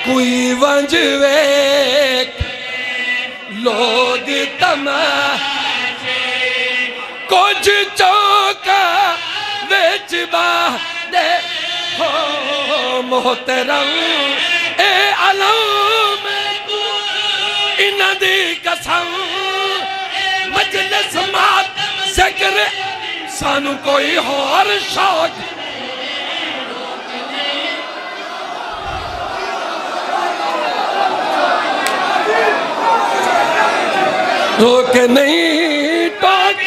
کوئی ونج ویک لوگ تماشے کچھ چوکا ویچ دے ہو محترم اے علم انہ دی قسم مجلس مات ذکر سانو کوئی اور شوق روک نہیں ٹوک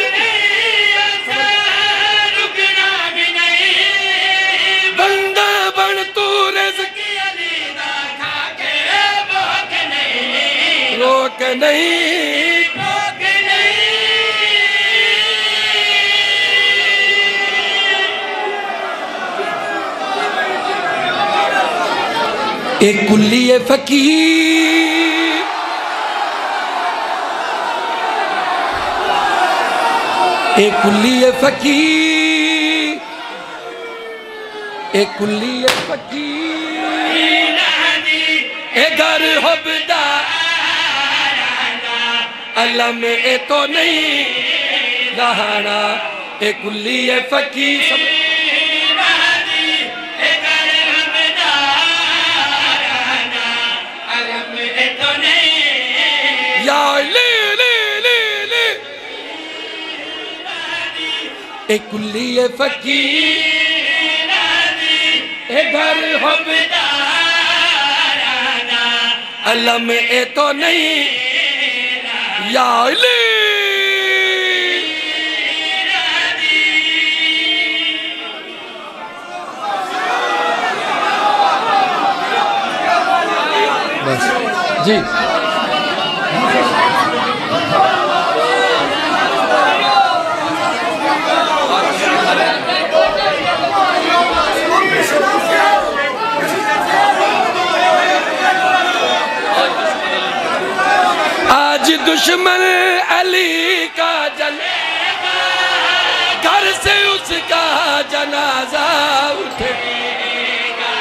رکنا بھی نہیں بندہ بن تو رزق کھا کے بھوک نہیں روک نہیں ٹوک نہیں ایک کلی فقیر ایک کلی فقیر ایک کلی فقیر اے گھر حبدار علم اے تو نہیں رہانا اے کلی فقیر علم اے تو نہیں یا اے کلی فقیر اے گھر حبدار علم اے تو نہیں یا علی بس جی آج دشمن علی کا جلے گا گھر سے اس کا جنازہ اٹھے گا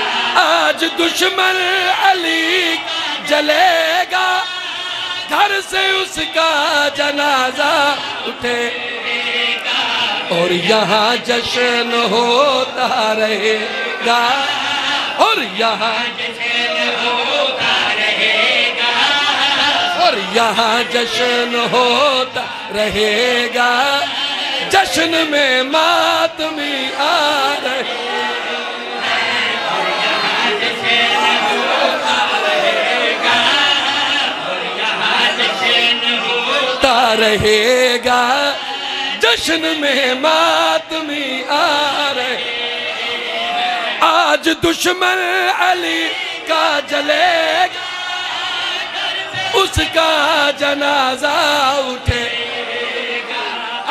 آج دشمن علی جلے گا گھر سے اس کا جنازہ اٹھے گا اور یہاں جشن ہوتا رہے گا اور یہاں جشن ہوتا رہے گا اور یہاں جشن ہوتا رہے گا جشن میں ماتمی آ رہے گا اور یہاں جشن ہوتا رہے گا اور یہاں جشن ہوتا رہے گا جشن میں ماتمی آ رہے گا آج دشمن علی کا جلے گا اس کا جنازہ اٹھے گا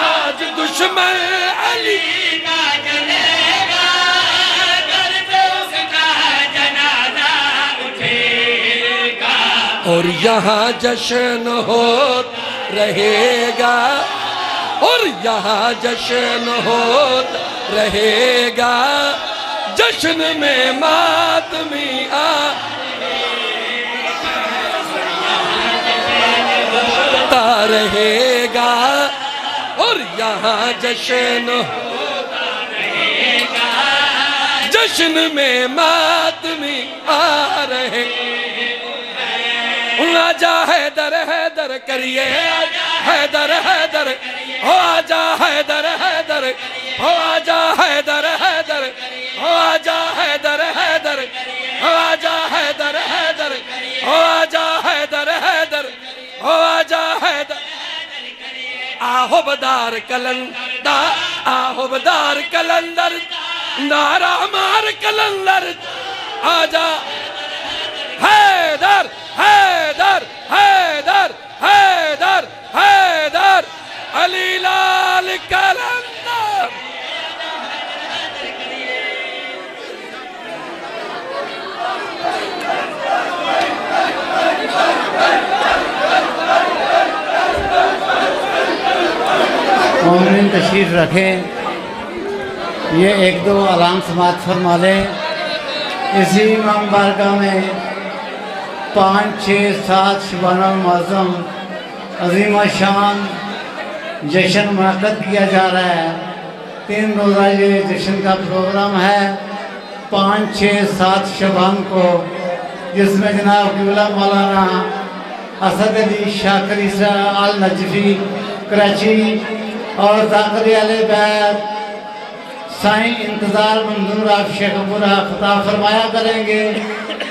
آج دشمن علی کا جلے گا گھر سے اس کا جنازہ اٹھے گا اور یہاں جشن ہوتا رہے گا اور یہاں جشن ہوتا رہے گا جشن میں ماتمی آ رہے گا اور یہاں جشن ہوتا رہے گا جشن میں ماتمی آ رہے آجا حیدر حیدر کریے حیدر حیدر ہو آجا حیدر حیدر ہو آجا حیدر حیدر ہو آجا حیدر حیدر ہو آجا حیدر حیدر ہو آجا حیدر حیدر ہو آجا حیدر آہو بدار کلندر آہو بدار کلندر نارا مار کلندر آجا حیدر حیدر حیدر حیدر حیدر علی لال کلندر مومنین تشریف رکھیں یہ ایک دو اعلان سماعت فرما لیں اسی امام بارگاہ میں 5, 6, 7 شبان المعظم عظیم شان جشن منعقد کیا جا رہا ہے۔ 3 روزہ یہ جشن کا پروگرام ہے 5، 6، 7 شبان کو، جس میں جناب قبلہ مولانا اسد علی شاکر عیسیٰ آل نجفی کراچی اور ذاکر اہل بیت سائیں انتظار منظور آپ شیخ پورہ خطاب فرمایا کریں گے۔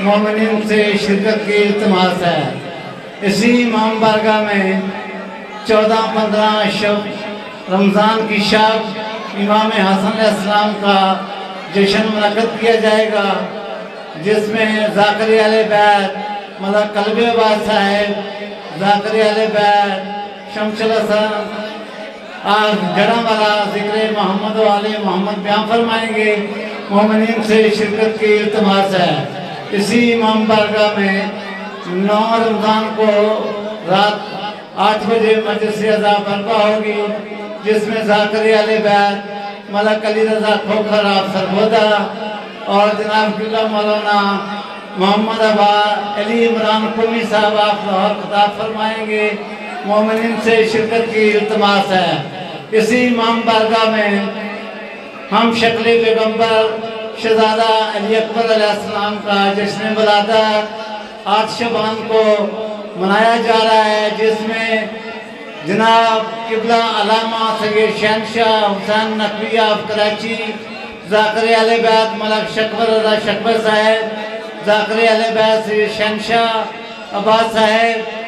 مومنین سے شرکت کی التماس ہے۔ اسی امام بارگاہ میں 14-15 شب رمضان کی شب امام حسن علیہ السلام کا جشن منعقد کیا جائے گا، جس میں ذاکر اہل بیت ملک قلب عباس صاحب، ذاکر اہل بیت شمس الحسن جڑا والا ذکر محمد و آل محمد بیان فرمائیں گے۔ مومنین سے شرکت کی التماس ہے۔ اسی امام بارگاہ میں 9 رمضان کو رات 8 بجے مجلس عزا برپا ہوگی، جس میں ذاکر اہل بیت ملک علی رضا کھوکھر آپ سربودہ اور جناب قبلہ مولانا محمد ابا علی عمران قومی صاحب آپ لاہور خطاب فرمائیں گے۔ مومنین سے شرکت کی التماس ہے۔ اسی امام بارگاہ میں ہم شکل پیغمبر شہزادہ علی اکبر علیہ السلام کا جشن ولادت 8 شبان کو منایا جا رہا ہے، جس میں جناب قبلہ علامہ سید شہنشاہ حسین نقوی آف کراچی، ذاکر اہل بیت ملک شکبر رضا شکبر صاحب، ذاکر اہل بیت سید شہنشاہ عباس صاحب